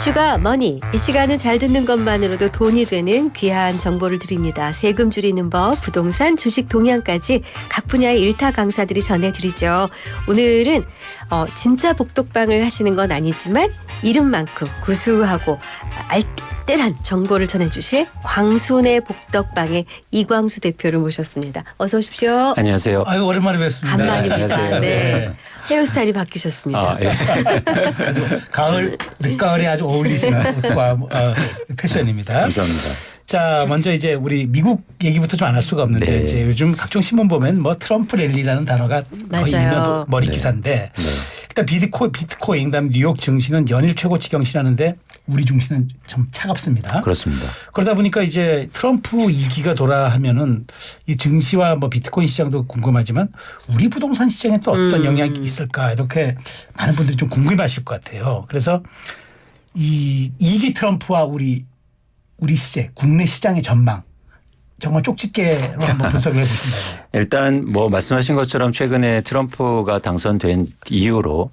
이슈가 머니. 이 시간은 잘 듣는 것만으로도 돈이 되는 귀한 정보를 드립니다. 세금 줄이는 법, 부동산, 주식 동향까지 각 분야의 일타 강사들이 전해드리죠. 오늘은 진짜 복덕방을 하시는 건 아니지만 이름만큼 구수하고 알뜰한 정보를 전해주실 광순의 복덕방의 이광수 대표를 모셨습니다. 어서 오십시오. 안녕하세요. 아유, 오랜만에 뵙습니다. 간만입니다. 안녕하세요. 네. 헤어스타일이 바뀌셨습니다. 예. 아주 가을, 늦가을에 아주 어울리시는 옷과 패션입니다. 감사합니다. 자, 먼저 이제 우리 미국 얘기부터 좀 안 할 수가 없는데 네. 이제 요즘 각종 신문 보면 뭐 트럼프 랠리라는 단어가 거의 맞아요. 일면 머리 네. 기사인데 네. 일단 비트코인 그다음 뉴욕 증시는 연일 최고치 경신하는데 우리 증시는 좀 차갑습니다. 그렇습니다. 그러다 보니까 이제 트럼프 2기가 돌아하면은 이 증시와 뭐 비트코인 시장도 궁금하지만 우리 부동산 시장에 또 어떤 영향이 있을까 이렇게 많은 분들이 좀 궁금해하실 것 같아요. 그래서 이 2기 트럼프와 우리 시세, 국내 시장의 전망 정말 쪽집게로 한번 분석을 해보신다고요. 일단 뭐 말씀하신 것처럼 최근에 트럼프가 당선된 이후로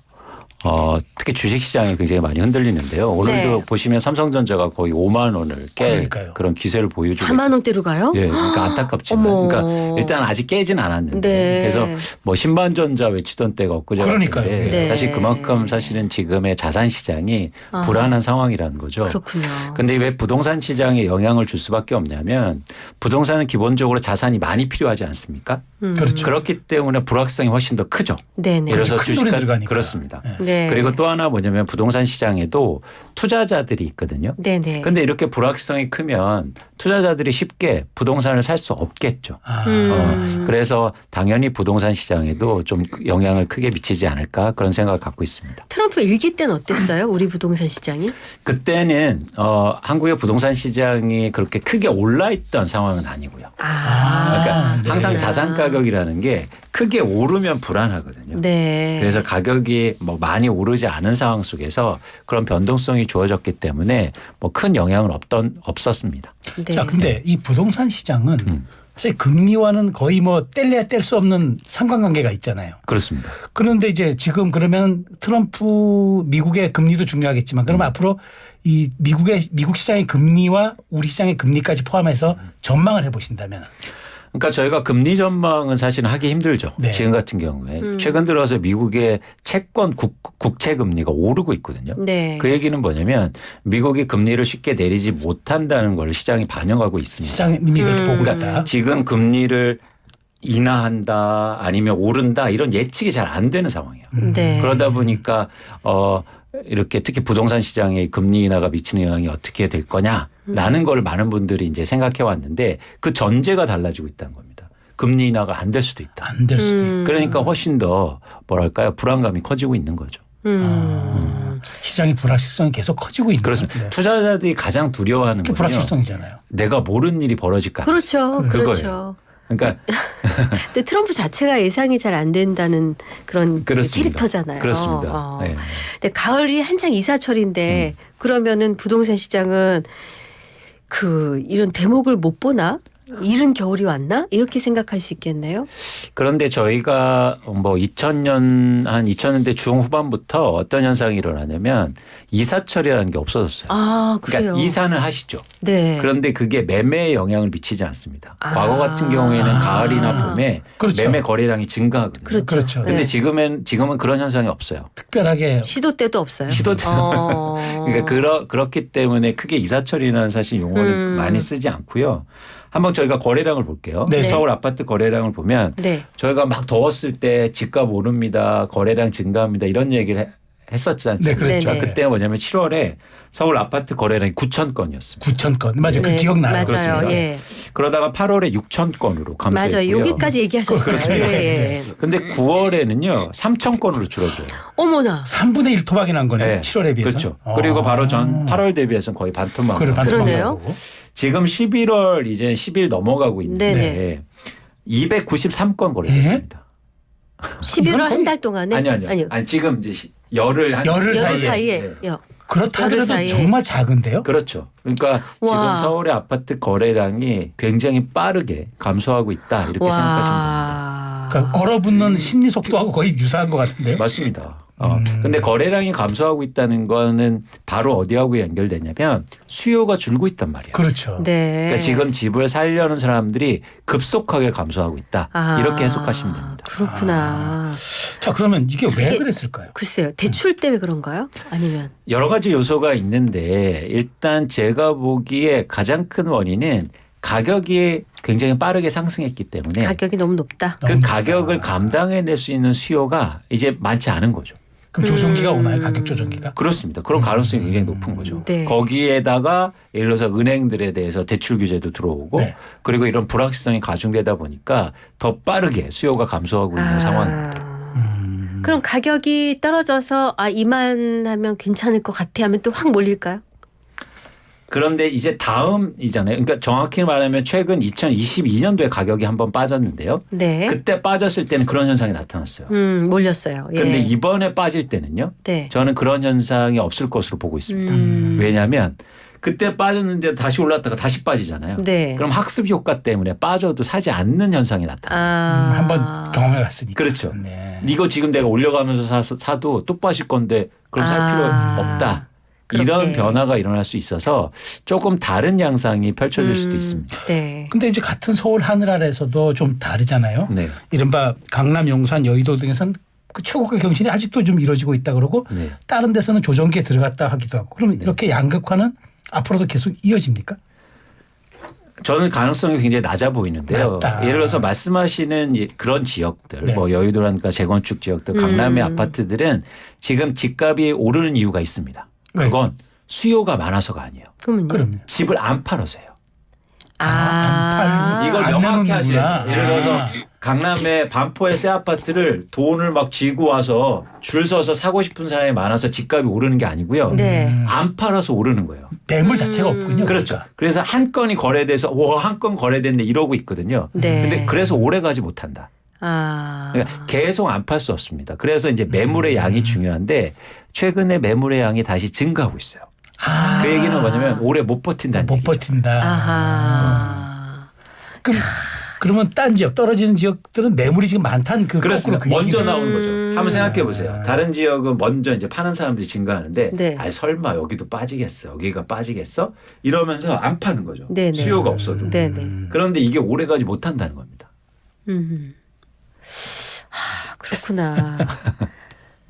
특히 주식시장이 굉장히 많이 흔들리는데요. 오늘도 네. 보시면 삼성전자가 거의 5만 원을 깰 그러니까요. 그런 기세를 보여주고 4만 원대로 가요? 예, 그러니까 안타깝지만, 어머. 그러니까 일단 아직 깨진 않았는데, 네. 그래서 뭐 신반전자 외치던 때가 엊그제 그러니까요. 같은데 네. 사실 그만큼 사실은 지금의 자산 시장이 불안한 상황이라는 거죠. 그렇군요. 근데 왜 부동산 시장에 영향을 줄 수밖에 없냐면 부동산은 기본적으로 자산이 많이 필요하지 않습니까? 그렇죠. 그렇기 때문에 불확성이 훨씬 더 크죠. 네네. 그래서 큰 돈이 주식가 들어가니까. 그렇습니다. 네. 네. 그리고 또 하나 뭐냐면 부동산 시장에도 투자자들이 있거든요. 네네. 근데 이렇게 불확성이 크면 투자자들이 쉽게 부동산을 살 수 없겠죠. 그래서 당연히 부동산 시장에도 좀 영향을 크게 미치지 않을까 그런 생각을 갖고 있습니다. 트럼프 일기 때는 어땠어요? 우리 부동산 시장이? 그때는 한국의 부동산 시장이 그렇게 크게 올라 있던 상황은 아니고요. 그러니까 네. 항상 자산 가격이라는 게 크게 오르면 불안하거든요. 네. 그래서 가격이 뭐 많이 오르지 않은 상황 속에서 그런 변동성이 주어졌기 때문에 뭐 큰 영향은 없었습니다. 네. 자, 근데 이 부동산 시장은 사실 금리와는 거의 뭐 뗄래야 뗄 수 없는 상관관계가 있잖아요. 그렇습니다. 그런데 이제 지금 그러면 트럼프 미국의 금리도 중요하겠지만 그러면 앞으로 이 미국 시장의 금리와 우리 시장의 금리까지 포함해서 전망을 해보신다면 그러니까 저희가 금리 전망은 사실 하기 힘들죠. 네. 지금 같은 경우에 최근 들어서 미국의 채권 국채 금리가 오르고 있거든요. 네. 그 얘기는 뭐냐면 미국이 금리를 쉽게 내리지 못한다는 걸 시장이 반영하고 있습니다. 시장님이 그렇게 보고 그러니까 있다. 지금 금리를 인하한다 아니면 오른다 이런 예측이 잘 안 되는 상황이에요. 네. 그러다 보니까 이렇게 특히 부동산 시장에 금리 인하가 미치는 영향이 어떻게 될 거냐라는 걸 많은 분들이 이제 생각해 왔는데 그 전제가 달라지고 있다는 겁니다. 금리 인하가 안 될 수도 있다. 안 될 수도 있다. 그러니까 훨씬 더 뭐랄까요 불안감이 커지고 있는 거죠. 시장의 불확실성이 계속 커지고 있는 그렇습니다. 것 같아요. 투자자들이 가장 두려워하는 그게 거는요. 불확실성이잖아요. 내가 모르는 일이 벌어질까. 그렇죠. 그거예요. 그렇죠. 그러니까 근데 트럼프 자체가 예상이 잘 안 된다는 그런 그렇습니다. 캐릭터잖아요. 그렇습니다. 네. 근데 가을이 한창 이사철인데 그러면은 부동산 시장은 이런 대목을 못 보나? 이른 겨울이 왔나? 이렇게 생각할 수 있겠네요. 그런데 저희가 뭐 2000년대 중후반부터 어떤 현상이 일어나냐면 이사철이라는 게 없어졌어요. 아, 그래요. 그러니까 이사는 하시죠. 네. 그런데 그게 매매에 영향을 미치지 않습니다. 아. 과거 같은 경우에는 가을이나 봄에 그렇죠. 매매 거래량이 증가하거든요. 그렇죠. 그렇죠. 근데 네. 지금은 그런 현상이 없어요. 특별하게 시도 때도 없어요. 시도 때도. 그러니까 그렇기 때문에 크게 이사철이라는 사실 용어를 많이 쓰지 않고요. 한번 저희가 거래량을 볼게요. 네. 서울 아파트 거래량을 보면 네. 저희가 막 더웠을 때 집값 오릅니다. 거래량 증가합니다. 이런 얘기를 했었지 않습니까? 네, 그렇죠. 그때 뭐냐면 7월에 서울 아파트 거래량이 9천 건이었습니다. 9천 건. 맞아요. 그 네, 기억나요. 맞아요. 그렇습니다. 예. 그러다가 8월에 6천 건으로 감소했고요. 맞아요. 여기까지 얘기하셨어요. 예, 예. 근데 9월에는요 3천 건으로 줄어들어요. 어머나. 3분의 1 토박이 난 거네요. 네. 7월에 비해서. 그렇죠. 그리고 바로 전 8월 대비해서는 거의 반토막. 그래, 그러네요. 지금 11월 이제 10일 넘어가고 있는데 네네. 293건 거래됐습니다. 11월 한 달 동안에 아니요. 아니 지금 이제 열흘 열흘 열흘 사이에. 사이에. 네. 그렇다 열흘 그래도 사이에. 정말 작은데요. 그렇죠. 그러니까 와. 지금 서울의 아파트 거래량이 굉장히 빠르게 감소하고 있다 이렇게 생각하시면 됩니다. 와. 그러니까 얼어붙는 심리 속도하고 거의 유사한 것 같은데요. 맞습니다. 근데 거래량이 감소하고 있다는 거는 바로 어디하고 연결되냐면 수요가 줄고 있단 말이에요. 그렇죠. 네. 그러니까 지금 집을 살려는 사람들이 급속하게 감소하고 있다. 아, 이렇게 해석하시면 됩니다. 그렇구나. 자, 그러면 이게 왜 이게- 그랬을까요? 글쎄요. 대출 때문에 그런가요? 아니면 여러 가지 요소가 있는데 일단 제가 보기에 가장 큰 원인은 가격이 굉장히 빠르게 상승했기 때문에 가격이 너무 높다. 그 너무 가격을 높다. 감당해낼 수 있는 수요가 이제 많지 않은 거죠. 그럼 조정기가 오나요? 가격 조정기가? 그렇습니다. 그런 가능성이 굉장히 높은 거죠. 네. 거기에다가 예를 들어서 은행들에 대해서 대출 규제도 들어오고 네. 그리고 이런 불확실성이 가중되다 보니까 더 빠르게 수요가 감소하고 있는 상황입니다. 그럼 가격이 떨어져서 이만하면 괜찮을 것 같아 하면 또 확 몰릴까요? 그런데 이제 다음이잖아요. 그러니까 정확히 말하면 최근 2022년도에 가격이 한번 빠졌는데요. 네. 그때 빠졌을 때는 그런 현상이 나타났어요. 몰렸어요. 예. 그런데 이번에 빠질 때는요. 네. 저는 그런 현상이 없을 것으로 보고 있습니다. 음. 왜냐하면 그때 빠졌는데 다시 올랐다가 다시 빠지잖아요. 네. 그럼 학습 효과 때문에 빠져도 사지 않는 현상이 나타나요. 한번 경험해 봤으니까. 그렇죠. 네. 이거 지금 내가 올려가면서 사도 또 빠질 건데 그럼 살 필요 없다. 이런 그렇게. 변화가 일어날 수 있어서 조금 다른 양상이 펼쳐질 수도 있습니다. 네. 근데 이제 같은 서울 하늘 아래서도 좀 다르잖아요. 네. 이른바 강남, 용산, 여의도 등에서는 그 최고가 경신이 아직도 좀 이루어지고 있다 그러고 네. 다른 데서는 조정기에 들어갔다 하기도 하고 그러면 이렇게 양극화는 앞으로도 계속 이어집니까? 저는 가능성이 굉장히 낮아 보이는데요. 낮다. 예를 들어서 말씀하시는 그런 지역들, 네. 뭐 여의도라든가 재건축 지역들, 강남의 아파트들은 지금 집값이 오르는 이유가 있습니다. 왜? 그건 수요가 많아서가 아니에요. 그러면요. 그럼요. 집을 안 팔아서요. 안 팔고 이걸 안 명확히 내놓는구나. 하세요. 예를 들어서 강남의 반포의 새 아파트를 돈을 막 쥐고 와서 줄 서서 사고 싶은 사람이 많아서 집값이 오르는 게 아니고요. 네. 안 팔아서 오르는 거예요. 매물 자체가 없군요. 그렇죠. 그러니까. 그래서 한 건이 거래돼서 와, 한 건 거래됐네 이러고 있거든요. 네. 근데 그래서 오래 가지 못한다. 아. 그러니까 계속 안 팔 수 없습니다. 그래서 이제 매물의 양이 중요한데 최근에 매물의 양이 다시 증가하고 있어요. 아, 그 얘기는 뭐냐면 오래 못 버틴다는 못 얘기죠. 버틴다. 아하. 그러면 딴 지역 떨어지는 지역들은 매물이 지금 많다는 그 그렇습니다. 거꾸로 그 먼저 얘기를. 나오는 거죠. 한번 생각해 보세요. 다른 지역은 먼저 이제 파는 사람들이 증가하는데 네. 아 설마 여기도 빠지겠어. 여기가 빠지겠어? 이러면서 안 파는 거죠. 네네. 수요가 없어도. 네네. 그런데 이게 오래 가지 못한다는 겁니다. 그렇구나.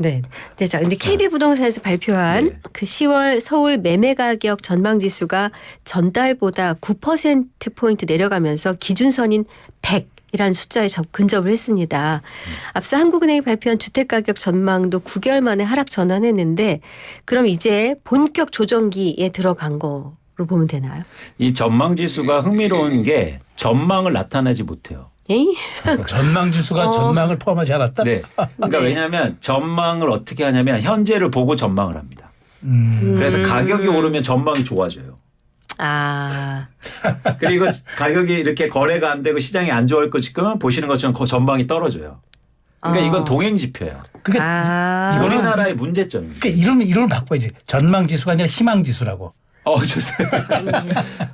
네. 네, 자, 근데 KB부동산에서 발표한 네. 그 10월 서울 매매 가격 전망 지수가 전달보다 9%포인트 내려가면서 기준선인 100이라는 숫자에 근접을 했습니다. 앞서 한국은행이 발표한 주택가격 전망도 9개월 만에 하락 전환했는데 그럼 이제 본격 조정기에 들어간 거로 보면 되나요? 이 전망 지수가 흥미로운 게 전망을 나타내지 못해요. 에이? 전망 지수가 전망을 포함하지 않았다. 네. 그러니까 네. 왜냐하면 전망을 어떻게 하냐면 현재를 보고 전망을 합니다. 그래서 가격이 오르면 전망이 좋아져요. 아. 그리고 가격이 이렇게 거래가 안 되고 시장이 안 좋을 것 싶으면 보시는 것처럼 그 전망이 떨어져요. 그러니까 이건 동행 지표예요. 그러니까 아. 우리나라의 문제점입니다. 그러니까 이름을 바꿔야지. 전망 지수가 아니라 희망 지수라고. 좋습니다.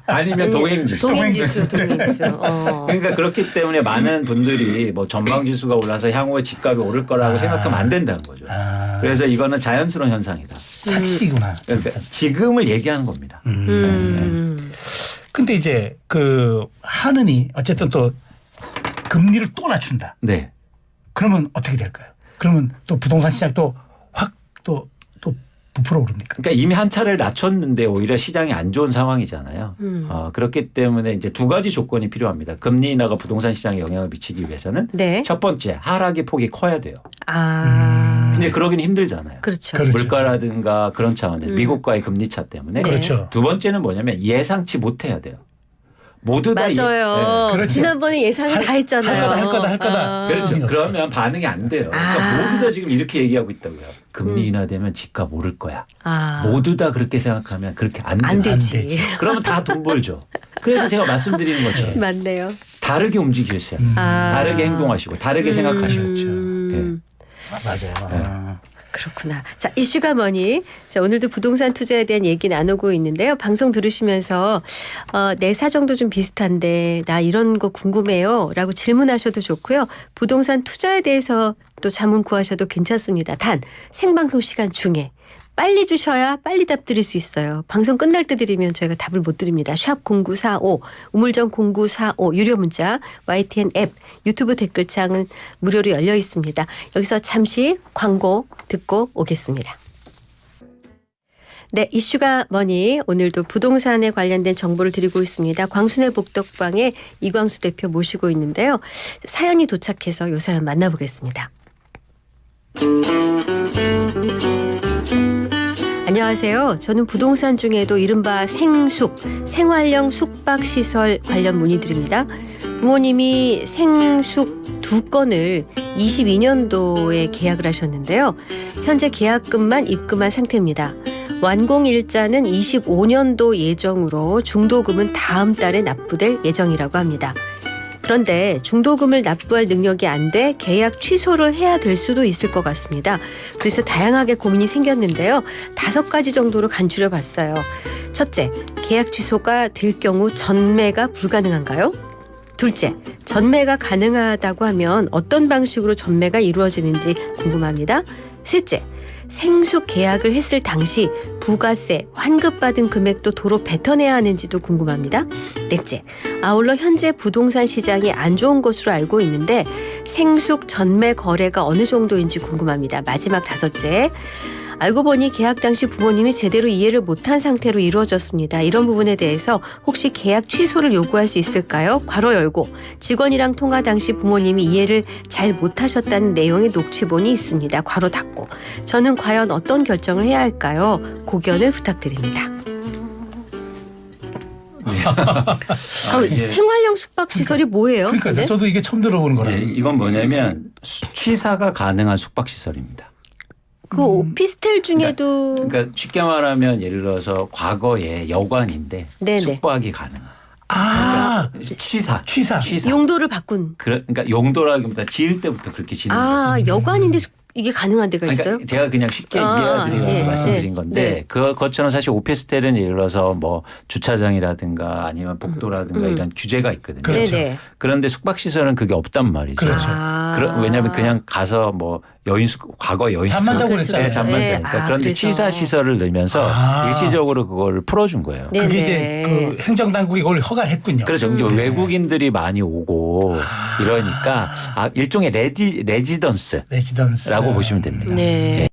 아니면 동행 지수. 동행지수. 그러니까 그렇기 때문에 많은 분들이 뭐 전망 지수가 올라서 향후에 집값이 오를 거라고 생각하면 안 된다는 거죠. 그래서 이거는 자연스러운 현상이다. 착시구나. 그러니까 지금을 얘기하는 겁니다. 근데 이제 그 하느니 어쨌든 또 금리를 또 낮춘다. 네. 그러면 어떻게 될까요? 그러면 또 부동산 시장 또 확 또 부풀어 오릅니까? 그러니까 이미 한 차례를 낮췄는데 오히려 시장이 안 좋은 상황이잖아요. 그렇기 때문에 이제 두 가지 조건이 필요합니다. 금리 인하가 부동산 시장에 영향을 미치기 위해서는 네. 첫 번째 하락의 폭이 커야 돼요. 아. 근데 그러기는 힘들잖아요. 그렇죠. 그렇죠. 물가라든가 그런 차원에서 미국과의 금리 차 때문에. 네. 그렇죠. 두 번째는 뭐냐면 예상치 못해야 돼요. 모두 다 맞아요. 그렇죠. 지난번에 예상을 다 했잖아요. 할 거다. 그렇죠. 없어요. 그러면 반응이 안 돼요. 그러니까 모두 다 지금 이렇게 얘기하고 있다고요. 금리 인하되면 집값 오를 거야. 모두 다 그렇게 생각하면 그렇게 안 돼요. 안 되지. 되지. 그러면 다 돈 벌죠. 그래서 제가 말씀드리는 것처럼 맞네요. 다르게 움직이셔야 돼요. 다르게 행동하시고 다르게 생각하시고. 예. 맞아요. 그렇구나. 자, 이슈가 뭐니? 자, 오늘도 부동산 투자에 대한 얘기 나누고 있는데요. 방송 들으시면서 내 사정도 좀 비슷한데 나 이런 거 궁금해요 라고 질문하셔도 좋고요. 부동산 투자에 대해서 또 자문 구하셔도 괜찮습니다. 단 생방송 시간 중에 빨리 주셔야 빨리 답 드릴 수 있어요. 방송 끝날 때 드리면 저희가 답을 못 드립니다. 샵 0945 우물정 0945 유료 문자 YTN 앱 유튜브 댓글창은 무료로 열려 있습니다. 여기서 잠시 광고 듣고 오겠습니다. 네, 이슈가 뭐니? 오늘도 부동산에 관련된 정보를 드리고 있습니다. 광순의 복덕방에 이광수 대표 모시고 있는데요. 사연이 도착해서 이 사연 만나보겠습니다. 안녕하세요. 저는 부동산 중에도 이른바 생숙, 생활형 숙박시설 관련 문의드립니다. 부모님이 생숙 2건을 22년도에 계약을 하셨는데요. 현재 계약금만 입금한 상태입니다. 완공일자는 25년도 예정으로 중도금은 다음 달에 납부될 예정이라고 합니다. 그런데 중도금을 납부할 능력이 안 돼 계약 취소를 해야 될 수도 있을 것 같습니다. 그래서 다양하게 고민이 생겼는데요. 5가지 정도로 간추려 봤어요. 첫째, 계약 취소가 될 경우 전매가 불가능한가요? 둘째, 전매가 가능하다고 하면 어떤 방식으로 전매가 이루어지는지 궁금합니다. 셋째, 생숙 계약을 했을 당시 부가세, 환급받은 금액도 도로 뱉어내야 하는지도 궁금합니다. 넷째, 아울러 현재 부동산 시장이 안 좋은 것으로 알고 있는데 생숙 전매 거래가 어느 정도인지 궁금합니다. 마지막 5째, 알고 보니 계약 당시 부모님이 제대로 이해를 못한 상태로 이루어졌습니다. 이런 부분에 대해서 혹시 계약 취소를 요구할 수 있을까요? 괄호 열고 직원이랑 통화 당시 부모님이 이해를 잘 못하셨다는 내용의 녹취본이 있습니다. 괄호 닫고 저는 과연 어떤 결정을 해야 할까요? 고견을 부탁드립니다. 생활형 숙박시설이 뭐예요? 그러니까 네? 저도 이게 처음 들어보는 거라. 네, 이건 뭐냐면 취사가 가능한 숙박시설입니다. 그 오피스텔 중에도 그러니까 쉽게 말하면 예를 들어서 과거에 여관인데 네네. 숙박이 가능한. 아, 그러니까 취사. 용도를 바꾼. 그러니까 용도라기보다 지을 때부터 그렇게 지는 거죠. 여관인데 이게 가능한 데가 있어요? 그러니까 제가 그냥 쉽게 아, 이해하드리려고 네, 말씀드린 네, 건데 네. 그것처럼 사실 오피스텔은 예를 들어서 뭐 주차장이라든가 아니면 복도라든가 이런 규제가 있거든요. 그렇죠. 네네. 그런데 숙박시설은 그게 없단 말이죠. 그렇죠. 왜냐하면 그냥 가서 뭐 과거 여인숙 잠만 자고 그렇죠. 그랬잖아요. 네, 잠만 네. 자니까. 그런데 그래서. 취사 시설을 넣으면서 아. 일시적으로 그걸 풀어준 거예요. 네. 그게 네네. 이제 그 행정당국이 그걸 허가했군요. 그렇죠. 이제 외국인들이 많이 오고 이러니까 일종의 레지던스라고 레지던스. 보시면 됩니다. 네.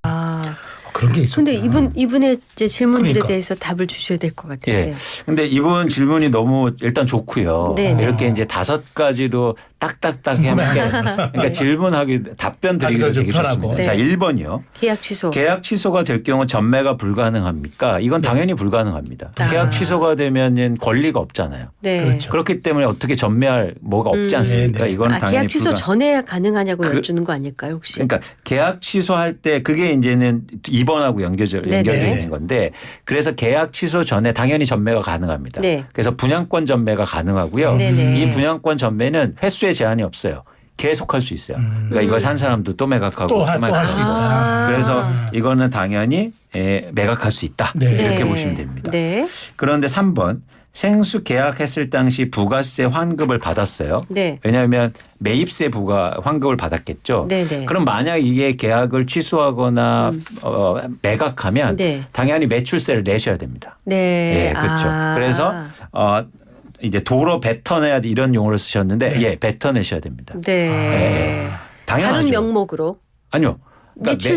그런 게 있었구나. 근데 이분의 이제 질문들에 그러니까. 대해서 답을 주셔야 될 것 같은데. 예. 근데 이분 질문이 너무 일단 좋고요. 네, 네. 이렇게 이제 5가지로 딱딱딱 해놓게 그러니까 질문하기 답변 드리기도 하기도 좀 되게 편하고. 좋습니다. 네. 자, 1번이요. 계약 취소. 계약 취소가 될 경우 전매가 불가능합니까? 이건 당연히 불가능합니다. 아. 계약 취소가 되면은 권리가 없잖아요. 네. 그렇죠. 그렇기 때문에 어떻게 전매할 뭐가 없지 않습니까? 네, 네. 이건 당연히 계약 취소 불가. 전에 가능하냐고 여쭈는 거 아닐까요 혹시? 그러니까 계약 취소할 때 그게 이제는 2번하고 네네. 연결되는 건데 그래서 계약 취소 전에 당연히 전매가 가능합니다. 네. 그래서 분양권 전매가 가능하고요. 네네. 이 분양권 전매는 횟수에 제한이 없어요. 계속 할 수 있어요. 그러니까 이걸 산 사람도 또 매각하고 또 할 수 있고. 아. 그래서 이거는 당연히 매각할 수 있다. 네. 이렇게 네. 보시면 됩니다. 네. 그런데 3번 생수 계약했을 당시 부가세 환급을 받았어요. 네. 왜냐하면 매입세 환급을 받았겠죠. 네네. 그럼 만약 이게 계약을 취소하거나 매각하면 네. 당연히 매출세를 내셔야 됩니다. 네. 예, 그렇죠. 아. 그래서 이제 도로 뱉어내야 돼 이런 용어를 쓰셨는데 예, 뱉어내셔야 됩니다. 네. 당연하죠. 다른 명목으로 아니요. 그러니까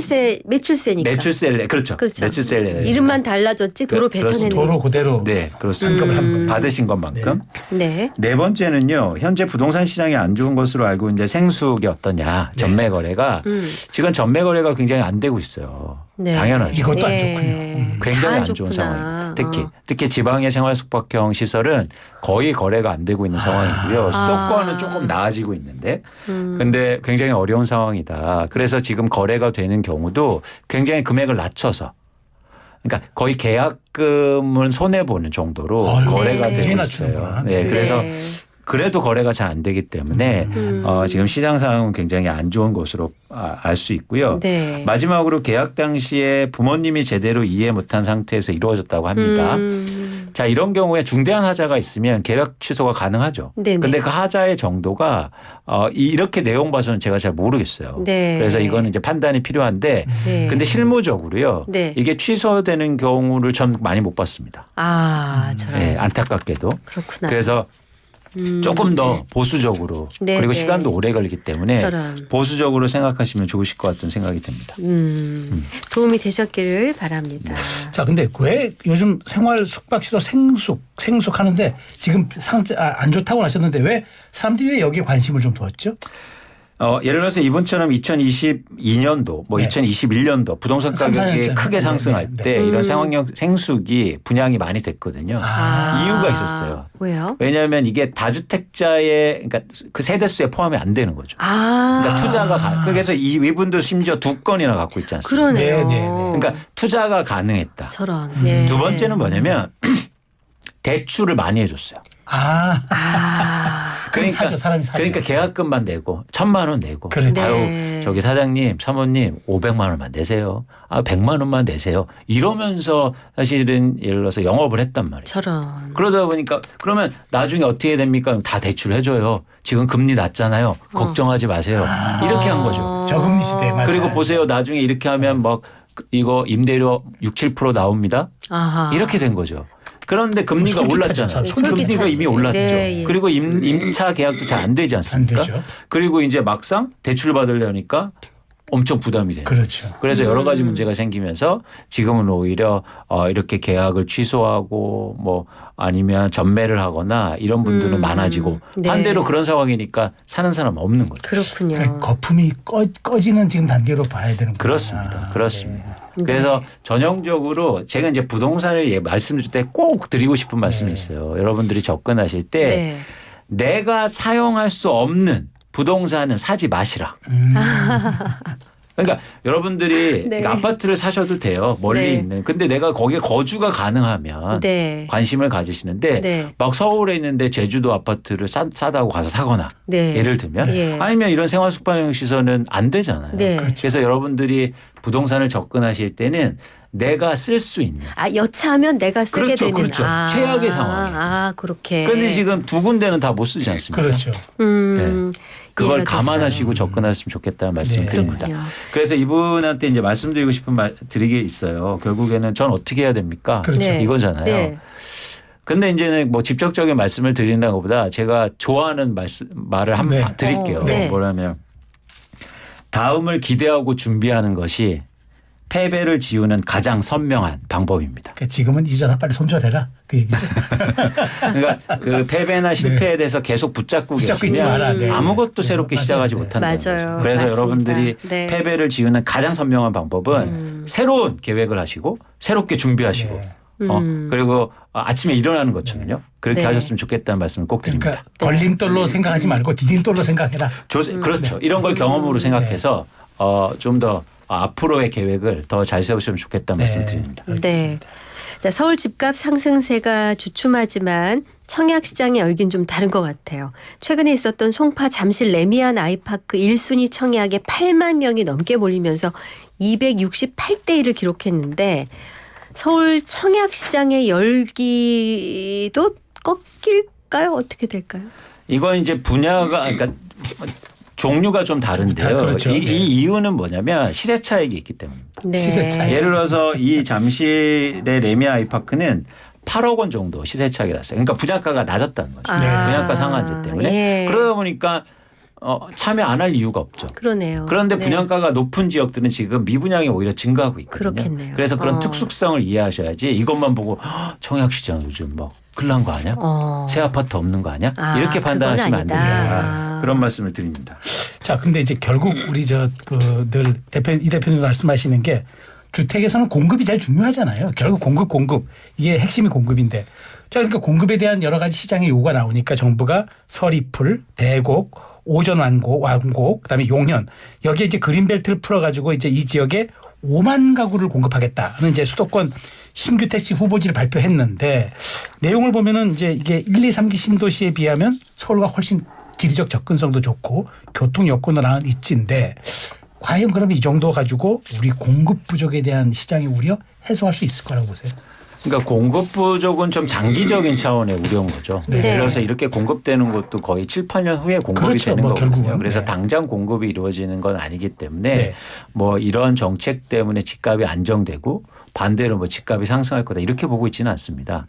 매출세니까. 매출세를 그렇죠. 그렇죠. 매출세를 이름만 달라졌지 도로 뱉어내는. 도로 그대로 네, 그렇습니다. 환급을 한 거. 받으신 것만큼. 네. 네 번째는요. 현재 부동산 시장이 안 좋은 것으로 알고 있는데 생수기 어떠냐. 전매 거래가 지금 전매 거래가 굉장히 안 되고 있어요. 네. 당연하죠. 이것도 안 네. 좋군요. 굉장히 다 안 좋은 좋구나. 상황입니다. 특히 지방의 생활 숙박형 시설은 거의 거래가 안 되고 있는 상황이고요. 수도권은 조금 나아지고 있는데 근데 굉장히 어려운 상황이다. 그래서 지금 거래가 되는 경우도 굉장히 금액을 낮춰서 그러니까 거의 계약금을 손해 보는 정도로 어휴, 거래가 네. 되고 꽤 있어요. 낮추는구나. 네, 네. 그래서 네. 그래도 거래가 잘 안 되기 때문에 지금 시장 상황은 굉장히 안 좋은 것으로 알 수 있고요. 네. 마지막으로 계약 당시에 부모님이 제대로 이해 못한 상태에서 이루어졌다고 합니다. 자, 이런 경우에 중대한 하자가 있으면 계약 취소가 가능하죠. 네네. 근데 그 하자의 정도가 이렇게 내용 봐서는 제가 잘 모르겠어요. 네. 그래서 이거는 이제 판단이 필요한데 네. 근데 실무적으로요. 네. 이게 취소되는 경우를 전 많이 못 봤습니다. 저런. 네, 안타깝게도. 그렇구나. 그래서 조금 더 보수적으로 네, 그리고 네. 시간도 오래 걸리기 때문에 저런. 보수적으로 생각하시면 좋으실 것 같은 생각이 듭니다. 도움이 되셨기를 바랍니다. 자, 근데 왜 요즘 생활 숙박시설 생숙 하는데 지금 안 좋다고 하셨는데 왜 사람들이 왜 여기에 관심을 좀 두었죠? 예를 들어서 이번처럼 2022년도 뭐 네. 2021년도 부동산 3, 4년 가격이 전에. 크게 네, 상승할 네, 때 이런 생숙이 분양이 많이 됐거든요. 이유가 있었어요. 왜요? 왜냐하면 이게 다주택자의 그러니까 그 세대수에 포함이 안 되는 거죠. 그러니까 투자가 그래서 이분도 심지어 2건이나 갖고 있지 않습니까? 그러네요. 네, 네, 네. 그러니까 투자가 가능했다. 저런. 네. 두 번째는 뭐냐면 대출을 많이 해줬어요. 그럼 사죠. 사람이 사죠. 그러니까 계약금만 내고 1,000만 원 내고 그렇죠. 아유 네. 저기 사장님 사모님 500만 원만 내세요. 100만 원만 내세요. 이러면서 사실은 예를 들어서 영업을 했단 말이에요. 저런. 그러다 보니까 그러면 나중에 어떻게 됩니까? 다 대출해줘요. 지금 금리 낮잖아요. 걱정하지 마세요. 이렇게 한 거죠. 저금리 시대 맞아요. 그리고 보세요. 나중에 이렇게 하면 막 이거 임대료 6, 7% 나옵니다. 아하. 이렇게 된 거죠. 그런데 금리가 솔깃하죠. 올랐잖아요. 참 금리가 솔깃하지. 이미 올랐죠. 네, 예. 그리고 임차 계약도 잘 안 되지 않습니까? 안 되죠. 그리고 이제 막상 대출 받으려니까 엄청 부담이 돼요. 그렇죠. 그래서 여러 가지 문제가 생기면서 지금은 오히려 이렇게 계약을 취소하고 뭐 아니면 전매를 하거나 이런 분들은 많아지고 네. 반대로 그런 상황이니까 사는 사람 없는 거죠. 그렇군요. 그러니까 거품이 꺼지는 지금 단계로 봐야 되는 거예요. 그렇습니다. 그렇습니다. 네. 그래서 전형적으로 제가 이제 부동산을 말씀드릴 때 꼭 드리고 싶은 말씀이 있어요. 여러분들이 접근하실 때 네. 내가 사용할 수 없는 부동산은 사지 마시라. 그러니까 여러분들이 네. 그러니까 아파트를 사셔도 돼요. 멀리 네. 있는. 근데 내가 거기에 거주가 가능하면 네. 관심을 가지시는데 네. 막 서울에 있는데 제주도 아파트를 싸다고 가서 사거나 네. 예를 들면 예. 아니면 이런 생활 숙박형 시설은 안 되잖아요. 네. 그래서 여러분들이 부동산을 접근하실 때는 내가 쓸 수 있는. 여차하면 내가 쓰게 그렇죠, 되는. 그렇죠. 최악의 상황이에요. 그렇게. 그런데 지금 두 군데는 다 못 쓰지 않습니까? 그렇죠. 그걸 이해가 감안하시고 됐어요. 접근하셨으면 좋겠다는 말씀을 네. 드립니다. 그렇군요. 그래서 이분한테 이제 말씀드리고 싶은 드리게 있어요. 결국에는 전 어떻게 해야 됩니까? 그렇죠. 네. 이거잖아요. 네. 근데 이제는 뭐 직접적인 말씀을 드리는 것보다 제가 좋아하는 말을 한번 네. 드릴게요. 네. 뭐냐면 다음을 기대하고 준비하는 것이 패배를 지우는 가장 선명한 방법입니다. 그러니까 지금은 이전아 빨리 손절해라 그 얘기죠. 그러니까 그 패배나 실패에 대해서 계속 붙잡고 붙잡고 있지 계시면 마라. 네. 아무것도 새롭게 맞아요. 시작하지 네. 못한다는 맞아요. 거죠. 그래서 맞습니다. 여러분들이 네. 패배를 지우는 가장 선명한 방법은 새로운 계획을 하시고 새롭게 준비하시고 네. 그리고 아침에 일어나는 것처럼요. 그렇게 네. 하셨으면 좋겠다는 말씀을 꼭 드립니다. 그러니까 걸림돌로 생각하지 말고 디딤돌로 생각해라. 그렇죠. 이런 걸 경험으로 생각해서 좀 더 앞으로의 계획을 더 잘 세우시면 좋겠다는 말씀 드립니다. 네. 자, 서울 집값 상승세가 주춤하지만 청약 시장의 열기는 좀 다른 것 같아요. 최근에 있었던 송파 잠실 레미안 아이파크 1순위 청약에 8만 명이 넘게 몰리면서 268대 1을 기록했는데 서울 청약 시장의 열기도 꺾일까요? 어떻게 될까요? 이건 이제 분야가 그러니까 종류가 좀 다른데요. 그렇죠. 이 네. 이유는 뭐냐면 시세 차익이 있기 때문입니다. 네. 시세 차익. 예를 들어서 이 잠실의 레미안 아이파크는 8억 원 정도 시세 차익이 났어요. 그러니까 분양가가 낮았다는 거죠. 아. 분양가 상한제 때문에. 예. 그러다 보니까 참여 안 할 이유가 없죠. 그러네요. 그런데 네. 분양가가 높은 지역들은 지금 미분양이 오히려 증가하고 있거든요. 그렇겠네요. 그래서 그런 어. 특수성을 이해하셔야지 이것만 보고 청약시장 요즘 뭐 큰일 난 거 아니야? 새 아파트 없는 거 아니야? 이렇게 그건 판단하시면 안 아니다. 됩니다. 그런 말씀을 드립니다. 자, 근데 이제 결국 우리 늘 이 대표님 말씀하시는 게 주택에서는 공급이 제일 중요하잖아요. 결국 공급 이게 핵심이 공급인데, 자, 그러니까 공급에 대한 여러 가지 시장의 요구가 나오니까 정부가 서리풀, 대곡, 오전 완곡, 그다음에 용현 여기에 이제 그린벨트를 풀어가지고 이제 이 지역에 5만 가구를 공급하겠다는 이제 수도권 신규 택지 후보지를 발표했는데 내용을 보면은 이제 이게 1, 2, 3기 신도시에 비하면 서울과 훨씬 지리적 접근성도 좋고 교통 여건도 나은 입지인데 과연 그럼 이 정도 가지고 우리 공급 부족에 대한 시장의 우려 해소할 수 있을 거라고 보세요? 그러니까 공급 부족은 좀 장기적인 차원의 우려인 거죠. 네. 예를 들어서 이렇게 공급되는 것도 거의 7, 8년 후에 공급이 그렇죠. 되는 뭐 거거든요. 결국은. 그래서 네. 당장 공급이 이루어지는 건 아니기 때문에 네. 뭐 이런 정책 때문에 집값이 안정되고 반대로 뭐 집값이 상승할 거다 이렇게 보고 있지는 않습니다.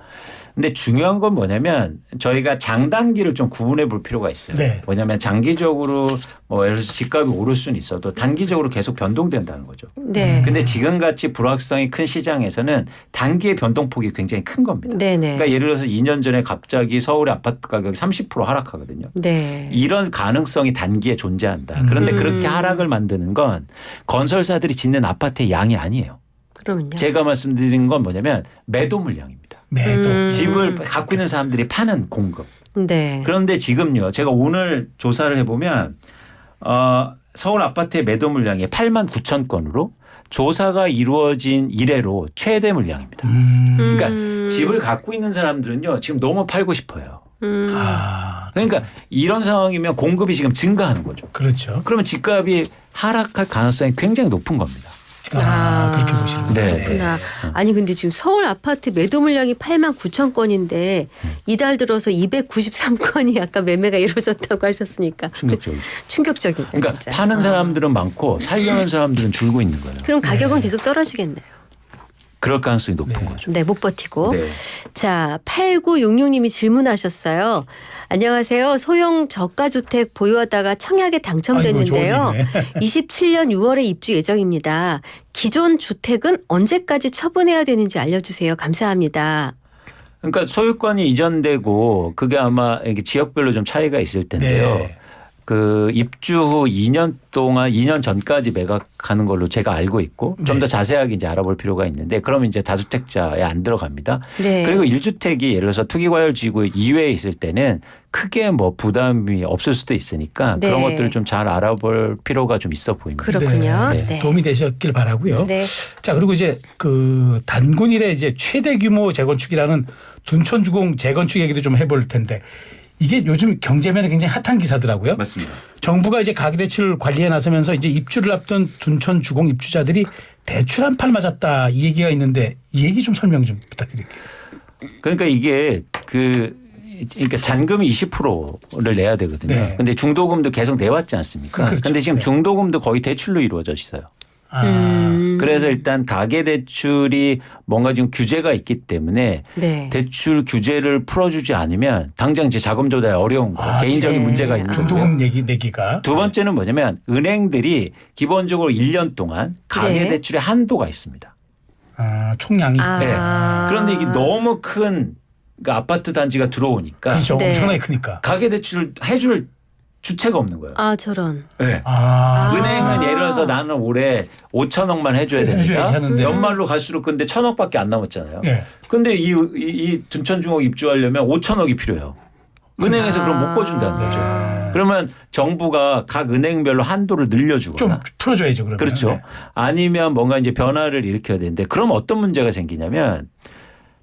근데 중요한 건 뭐냐면 저희가 장단기를 좀 구분해 볼 필요가 있어요. 네. 뭐냐면 장기적으로 뭐 예를 들어서 집값이 오를 수는 있어도 단기적으로 계속 변동된다는 거죠. 네. 근데 지금같이 불확성이 큰 시장에서는 단기의 변동폭이 굉장히 큰 겁니다. 네네. 그러니까 예를 들어서 2년 전에 갑자기 서울의 아파트 가격이 30% 하락하거든요. 네. 이런 가능성이 단기에 존재한다. 그런데 그렇게 하락을 만드는 건 건설사들이 짓는 아파트의 양이 아니에요. 그럼요. 제가 말씀드린 건 뭐냐면 매도 물량입니다. 매도. 집을 갖고 있는 사람들이 파는 공급. 네. 그런데 지금요. 제가 오늘 조사를 해보면 서울 아파트의 매도 물량이 8만 9천 건으로 조사가 이루어진 이래로 최대 물량입니다. 그러니까 집을 갖고 있는 사람들은요. 지금 너무 팔고 싶어요. 아, 그러니까 이런 상황이면 공급이 지금 증가하는 거죠. 그렇죠. 그러면 집값이 하락할 가능성이 굉장히 높은 겁니다. 그렇게 보시는 네. 거예요. 그렇구나. 아니 근데 지금 서울 아파트 매도 물량이 8만 9천 건인데 이달 들어서 293건이 아까 매매가 이루어졌다고 하셨으니까 충격적이죠. 충격적이다. 그러니까 진짜. 파는 사람들은 많고 살려는 사람들은 줄고 있는 거예요. 그럼 가격은 계속 떨어지겠네요. 그럴 가능성이 높은 거죠. 네, 못 버티고. 네. 자, 8966님이 질문하셨어요. 안녕하세요. 소형 저가주택 보유하다가 청약에 당첨됐는데요. 아이고, 좋은 일이네. 27년 6월에 입주 예정입니다. 기존 주택은 언제까지 처분해야 되는지 알려주세요. 감사합니다. 그러니까 소유권이 이전되고 그게 아마 이게 지역별로 좀 차이가 있을 텐데요. 네. 그 입주 후 2년 동안 2년 전까지 매각하는 걸로 제가 알고 있고 좀 더 자세하게 이제 알아볼 필요가 있는데 그러면 이제 다주택자에 안 들어갑니다. 네. 그리고 1주택이 예를 들어서 투기과열지구 이외에 있을 때는 크게 뭐 부담이 없을 수도 있으니까 네. 그런 것들을 좀 잘 알아볼 필요가 좀 있어 보입니다. 그렇군요. 네. 네. 도움이 되셨길 바라고요. 네. 자, 그리고 이제 그 단군 이래 이제 최대 규모 재건축이라는 둔촌주공 재건축 얘기도 좀 해볼 텐데 이게 요즘 경제면에 굉장히 핫한 기사더라고요. 맞습니다. 정부가 이제 가계대출 관리에 나서면서 이제 입주를 앞둔 둔촌주공 입주자들이 대출 한 팔 맞았다 이 얘기가 있는데 이 얘기 좀 설명 좀 부탁드릴게요. 그러니까 이게 그러니까 잔금이 20%를 내야 되거든요. 네. 근데 중도금도 계속 내왔지 않습니까? 그렇죠. 그런데 지금 네. 중도금도 거의 대출로 이루어져 있어요. 그래서 일단 가계대출이 뭔가 좀 규제가 있기 때문에 네. 대출 규제를 풀어주지 않으면 당장 이제 자금 조달이 어려운 거예요. 개인적인 네. 문제가 있는 거고요. 중도금 내기가 두 번째는 뭐냐면 은행들이 기본적으로 1년 동안 가계대출의 한도가 있습니다. 총량이 아. 네. 그런데 이게 너무 큰 그러니까 아파트 단지가 들어오니까 그렇죠. 네. 엄청나게 크니까. 가계대출을 해줄 주체가 없는 거예요. 아, 저런. 네. 은행은 예를 들어서 나는 올해 5천억만 해줘야 해줘야지 됩니다. 하는데. 연말로 갈수록 근데 1,000억밖에 안 남았잖아요. 예. 근데 이 둔촌중공 입주하려면 5천억이 필요해요. 은행에서 그럼 못 꺼준다는 거죠. 그러면 정부가 각 은행별로 한도를 좀 늘려주거나 풀어줘야죠. 그러면. 그렇죠. 네. 아니면 뭔가 이제 변화를 일으켜야 되는데 그럼 어떤 문제가 생기냐면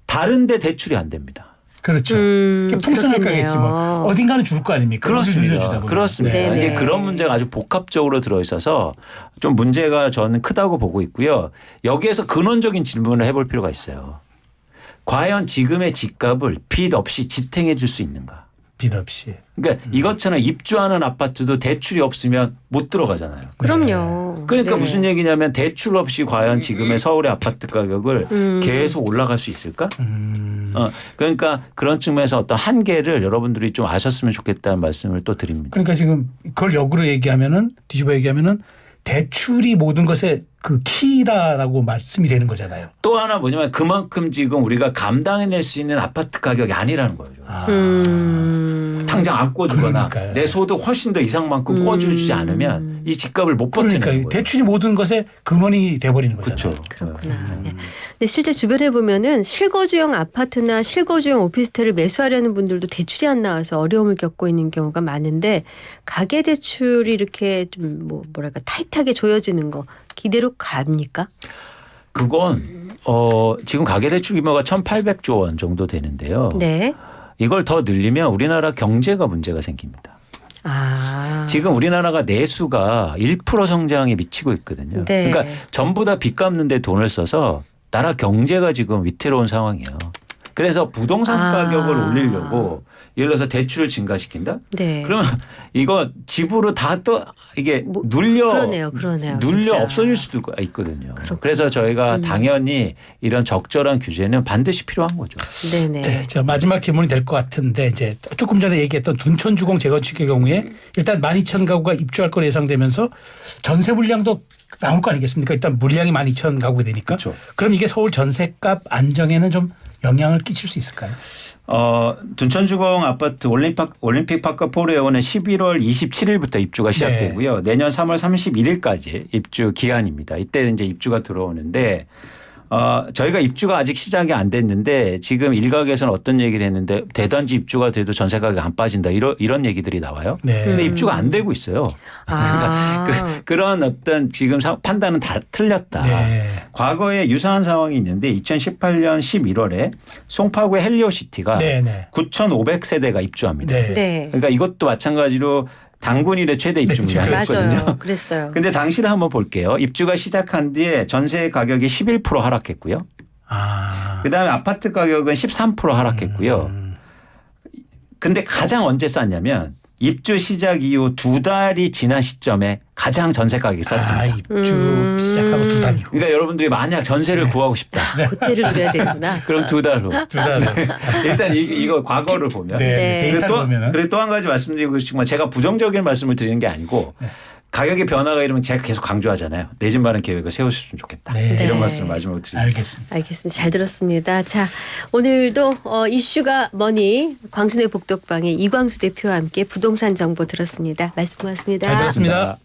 다른 데 대출이 안 됩니다. 그렇죠. 그게 풍선효과겠지 뭐. 어딘가는 줄 거 아닙니까? 그렇습니다. 보면. 그렇습니다. 네. 이제 네네. 그런 문제가 아주 복합적으로 들어있어서 좀 문제가 저는 크다고 보고 있고요. 여기에서 근원적인 질문을 해볼 필요가 있어요. 과연 지금의 집값을 빚 없이 지탱해 줄 수 있는가? 빚 없이. 그러니까 이것처럼 입주하는 아파트도 대출이 없으면 못 들어가잖아요. 그럼요. 그러니까 네. 무슨 얘기냐면 대출 없이 과연 지금의 서울의 아파트 가격을 계속 올라갈 수 있을까? 그러니까 그런 측면에서 어떤 한계를 여러분들이 좀 아셨으면 좋겠다는 말씀을 또 드립니다. 그러니까 지금 그걸 역으로 얘기하면은 뒤집어 얘기하면은 대출이 모든 것의 그 키다라고 말씀이 되는 거잖아요. 또 하나 뭐냐면 그만큼 지금 우리가 감당해낼 수 있는 아파트 가격이 아니라는 거죠. 당장 안 꿔주거나 그러니까요. 내 소득 훨씬 더 이상만큼 꿔주지 않으면 이 집값을 못 버티는 그러니까 거예요. 대출이 모든 것의 근원이 돼버리는 거잖아요. 그렇죠. 그렇구나. 네. 근데 실제 주변에 보면은 실거주형 아파트나 실거주형 오피스텔을 매수하려는 분들도 대출이 안 나와서 어려움을 겪고 있는 경우가 많은데 가계 대출이 이렇게 좀 뭐랄까 타이트하게 조여지는 거 기대로 갑니까? 그건 지금 가계대출 규모가 1,800조 원 정도 되는데요. 네. 이걸 더 늘리면 우리나라 경제가 문제가 생깁니다. 아. 지금 우리나라가 내수가 1% 성장에 미치고 있거든요. 네. 그러니까 전부 다 빚 갚는 데 돈을 써서 나라 경제가 지금 위태로운 상황이에요. 그래서 부동산 가격을 올리려고 예를 들어서 대출을 증가시킨다? 네. 그러면 이거 집으로 다 또 이게 눌려 그러네요. 눌려 진짜. 없어질 수도 있거든요. 그렇군요. 그래서 저희가 당연히 이런 적절한 규제는 반드시 필요한 거죠. 네네. 네, 저 마지막 질문이 될 것 같은데 이제 조금 전에 얘기했던 둔촌주공 재건축의 경우에 일단 12,000가구가 입주할 걸 예상되면서 전세 물량도 나올 거 아니겠습니까? 일단 물량이 12,000 가구가 되니까. 그렇죠. 그럼 이게 서울 전세값 안정에는 좀 영향을 끼칠 수 있을까요? 둔촌주공 아파트 올림픽파크 포레오는 11월 27일부터 입주가 시작되고요. 내년 3월 31일까지 입주 기한입니다. 이때 이제 입주가 들어오는데 저희가 입주가 아직 시작이 안 됐는데 지금 일각에서는 어떤 얘기를 했는데 대단지 입주가 돼도 전세 가격이 안 빠진다 이런 얘기들이 나와요. 네. 근데 입주가 안 되고 있어요. 그러니까 그런 어떤 지금 판단은 다 틀렸다. 네. 과거에 유사한 상황이 있는데 2018년 11월에 송파구의 헬리오시티가 네. 9,500세대가 입주합니다. 네. 네. 그러니까 이것도 마찬가지로 당군 이래 최대 입주 네, 물량이었거든요. 맞아요. 그랬어요. 근데 당시를 한번 볼게요. 입주가 시작한 뒤에 전세 가격이 11% 하락했고요. 그다음에 아파트 가격은 13% 하락했고요. 근데 가장 언제 쌌냐면 입주 시작 이후 2달이 지난 시점에 가장 전세 가격이 쌌습니다. 입주 시작하고 2달 이후. 그러니까 여러분들이 만약 전세를 구하고 싶다. 그때를 누려야 되는구나. 그럼 2달 후. 2달 후. 일단 이거 과거를 보면. 네. 네. 데이터를 보면은. 그리고 또 한 가지 말씀드리고 싶지만 제가 부정적인 말씀을 드리는 게 아니고 가격의 변화가 이러면 제가 계속 강조하잖아요. 내 집 마련 계획을 세우셨으면 좋겠다. 네. 이런 네. 말씀을 마지막으로 드립니다. 알겠습니다. 알겠습니다. 잘 들었습니다. 자, 오늘도 이슈가 뭐니 광순의 복덕방의 이광수 대표와 함께 부동산 정보 들었습니다. 말씀 고맙습니다. 잘 들었습니다.